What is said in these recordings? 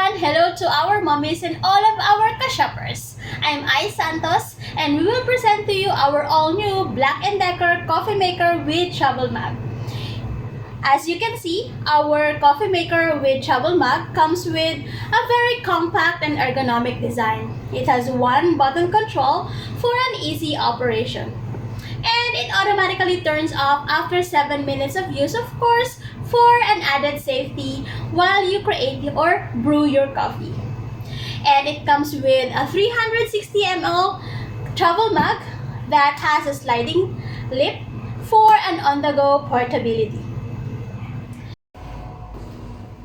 everyone! Hello to our mommies and all of our ka-shoppers. I'm Santos and we will present to you our all-new Black & Decker coffee maker with travel mug. As you can see, our coffee maker with travel mug comes with a very compact and ergonomic design. It has one button control for an easy operation. And it automatically turns off after 7 minutes of use, of course, for an added safety while you create or brew your coffee. And it comes with a 360 ml travel mug that has a sliding lip for an on-the-go portability.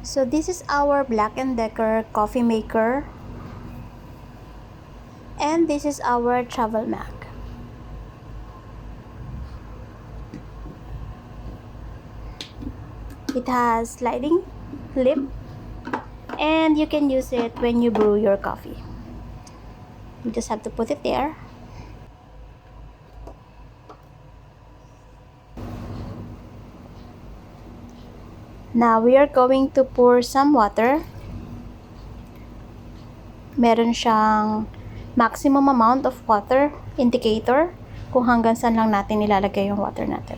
So this is our Black & Decker coffee maker, and this is our travel mug. It has sliding lip and you can use it when you brew your coffee. You just have to put it there. Now we are going to pour some water. Meron siyang maximum amount of water indicator kung hanggang saan lang natin ilalagay yung water natin.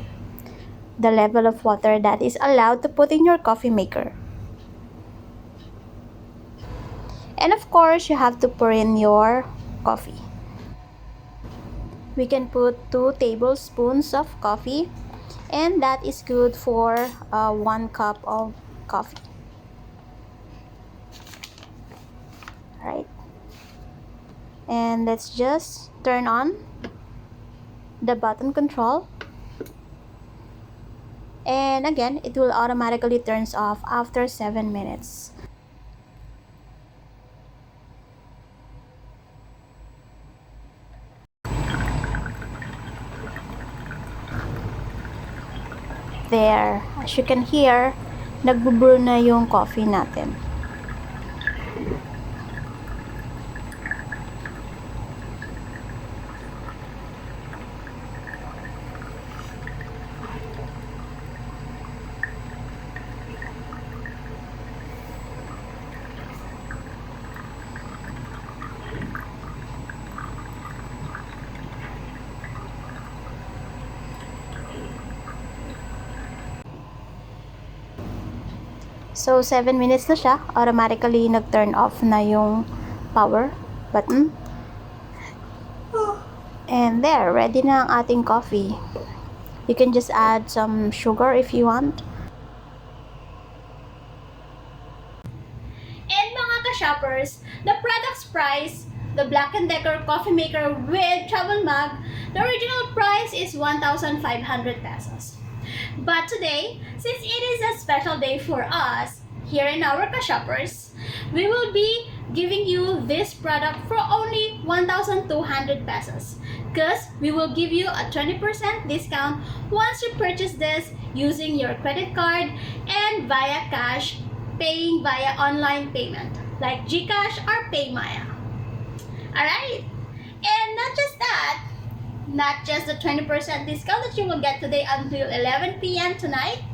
The level of water that is allowed to put in your coffee maker. And of course, you have to pour in your coffee. We can put 2 tablespoons of coffee, and that is good for 1 cup of coffee. Alright. And let's just turn on the button control. And again, it will automatically turns off after 7 minutes. There, as you can hear, nagbo-brew na yung coffee natin. So, 7 minutes na siya. Automatically, nag-turn off na yung power button. And there, ready na ang ating coffee. You can just add some sugar if you want. And mga ka-shoppers, the product's price, the Black & Decker coffee maker with travel mug, the original price is 1,500 pesos. But today, since it is a special day for us here in our ka-shoppers, we will be giving you this product for only 1,200 pesos. Because we will give you a 20% discount once you purchase this using your credit card and via cash, paying via online payment like GCash or PayMaya. Alright? And not just that, not just the 20% discount that you will get today until 11 p.m. tonight.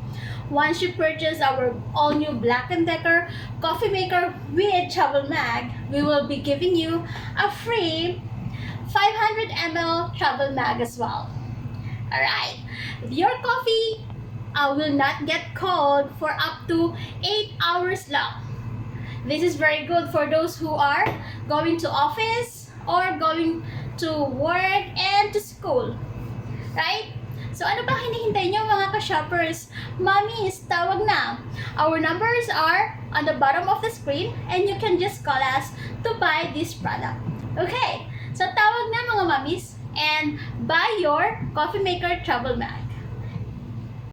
Once you purchase our all-new Black & Decker coffee maker with travel mug, we will be giving you a free 500 ml travel mug as well. Alright, your coffee will not get cold for up to 8 hours long. This is very good for those who are going to office or going to work and to school. Right? So ano ba hinihintay nyo mga ka-shoppers? Mommies, tawag na! Our numbers are on the bottom of the screen and you can just call us to buy this product. Okay, so tawag na mga mommies and buy your coffee maker travel mug.